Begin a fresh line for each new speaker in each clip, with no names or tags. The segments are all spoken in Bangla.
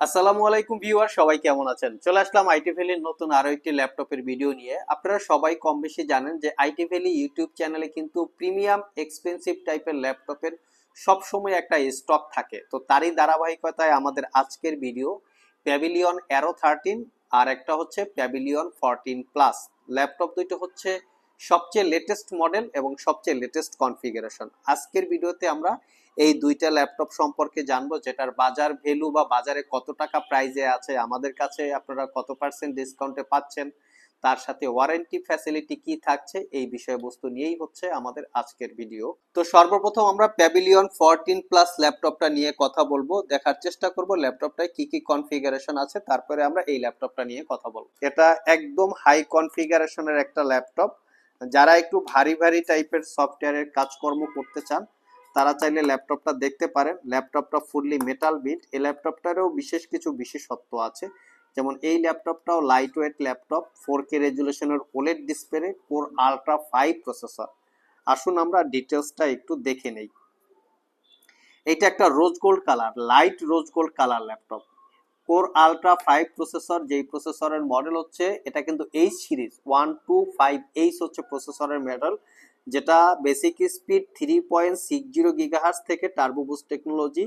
আসসালামু আলাইকুম ভিউয়ার, সবাই কেমন আছেন? চলে আসলাম আইটি ভ্যালির নতুন আরো একটি ল্যাপটপের ভিডিও নিয়ে। আপনারা সবাই কম বেশি জানেন যে আইটি ভ্যালি ইউটিউব চ্যানেলে কিন্তু প্রিমিয়াম এক্সপেন্সিভ টাইপের ল্যাপটপের সব সময় একটা স্টক থাকে। তো তারই ধারাবাহিকতায় আমাদের আজকের ভিডিও প্যাভিলিয়ন অ্যারো 13 আর একটা হচ্ছে প্যাভিলিয়ন 14 প্লাস। ল্যাপটপ দুইটা হচ্ছে সবচেয়ে লেটেস্ট মডেল এবং সবচেয়ে লেটেস্ট কনফিগারেশন। আজকের ভিডিওতে আমরা এই দুইটা ল্যাপটপ সম্পর্কে জানবো, যেটার বাজার ভ্যালু বা বাজারে কত টাকা প্রাইজে আছে, আমাদের কাছে আপনারা কত পার্সেন্ট ডিসকাউন্টে পাচ্ছেন, তার সাথে ওয়ারেন্টি ফ্যাসিলিটি কি থাকছে, এই বিষয়বস্তু নিয়েই হচ্ছে আমাদের আজকের ভিডিও। তো সর্বপ্রথম আমরা প্যাভিলিয়ন 14 প্লাস ল্যাপটপটা নিয়ে কথা বলবো, দেখার চেষ্টা করব ল্যাপটপটায় কি কি কনফিগারেশন আছে, তারপরে আমরা এই ল্যাপটপটা নিয়ে কথা বলবো। এটা একদম হাই কনফিগারেশনের একটা ল্যাপটপ। যারা একটু ভারী ভারী টাইপের সফটওয়্যারের কাজকর্ম করতে চান তারা চাইলে ল্যাপটপটা দেখতে পারেন। ল্যাপটপটা ফুললি মেটাল বিল্ড। এই ল্যাপটপটারও বিশেষ কিছু বিশেষত্ব আছে, যেমন এই ল্যাপটপটাও লাইট ওয়েট ল্যাপটপ, 4K রেজুলেশনের OLED display, core ultra 5 processor. আসুন আমরা ডিটেলসটা একটু দেখে নেই। এইটা একটা rose gold colour, light rose gold colour laptop. Core ultra 5 processor, যেই প্রসেসরের মডেল হচ্ছে এটা কিন্তু এইচ সিরিজ 125H হচ্ছে প্রসেসরের মডেল, যেটা বেসিক স্পিড 3.60 গিগাহার্টজ থেকে turbo boost technology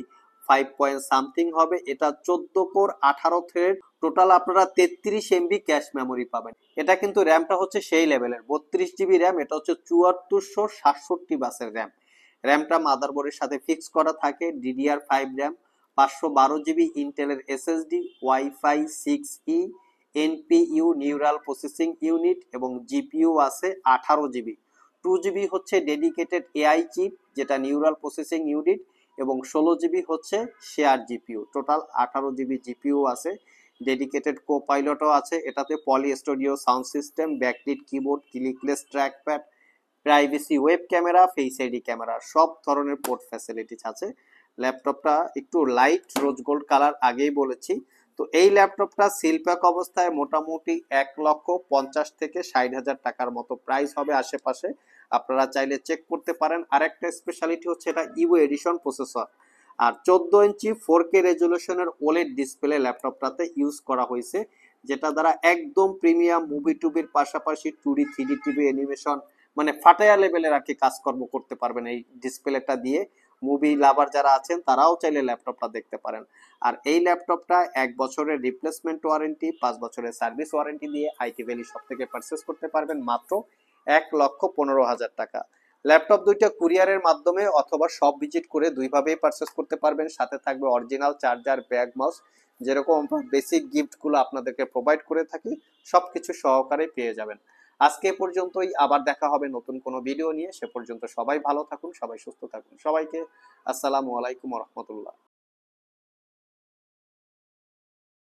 5 point something হবে। এটা 14 কোর 18 থ্রেড, টোটাল আপনারা 33 এমবি ক্যাশ মেমোরি পাবেন। এটা কিন্তু র্যামটা হচ্ছে সেই লেভেলের 32 জিবি র্যাম, এটা হচ্ছে 7467 বাসের র্যাম। র্যামটা মাদারবোর্ডের সাথে ফিক্স করা থাকে, DDR5 র্যাম, 512 জিবি ইন্টেলের SSD, wifi 6E, NPU neural processing unit এবং জিপিইউ আছে 18 জিবি। 2 জিবি হচ্ছে ডেডিকেটেড এআই চিপ, যেটা নিউরাল প্রসেসিং ইউনিট, এবং 16 জিবি হচ্ছে share GPU. Total 18 GB GPU আছে। ডেডিকেটেড কো পাইলটও আছে। এটাতে poly studio sound system, backlit keyboard, clickless trackpad, privacy web camera, face ID camera, সব ধরনের পোর্ট ফ্যাসিলিটিস আছে। ল্যাপটপটা একটু লাইট রোজ গোল্ড কালার, আগেই বলেছি। তো এই ল্যাপটপটা সিল প্যাক অবস্থায় মোটামুটি 1,50,000 থেকে 60,000 টাকার মতো প্রাইস হবে আশেপাশে। আপনারা চাইলে চেক করতে পারেন। আরেকটা স্পেশালিটি হচ্ছে এটা ইভো এডিশন প্রসেসর আর 14 ইঞ্চি 4K রেজুলেশনের ওলেড ডিসপ্লে ল্যাপটপটাতে ইউজ করা হয়েছে, যেটা দ্বারা একদম প্রিমিয়াম মুভি টুবির পাশাপাশি 2D 3D টিভি অ্যানিমেশন, মানে ফাটায়া লেভেলের আর কি কাজকর্ম করতে পারবেন এই ডিসপ্লেটা দিয়ে। মুভি লাভার যারা আছেন তারাও চাইলে ল্যাপটপটা দেখতে পারেন। আর এই ল্যাপটপটা 1 বছরের রিপ্লেসমেন্ট ওয়ারেন্টি, 5 বছরের সার্ভিস ওয়ারেন্টি দিয়ে আইটি ভ্যালি শপ থেকে পারচেস করতে পারবেন মাত্র 1,15,000 টাকা। ল্যাপটপ দুইটা কুরিয়ারের মাধ্যমে অথবা শপ ভিজিট করে দুইভাবেই পারচেস করতে পারবেন। সাথে থাকবে অরিজিনাল চার্জার, ব্যাগ, মাউস, যেরকম বেসিক গিফটগুলো আপনাদেরকে প্রোভাইড করে থাকি, সবকিছু সহকারে পেয়ে যাবেন। আজকে পর্যন্তই, আবার দেখা হবে নতুন কোনো ভিডিও নিয়ে। সে পর্যন্ত সবাই ভালো থাকুন, সবাই সুস্থ থাকুন। সবাইকে আসসালামু আলাইকুম রহমতুল্লাহ।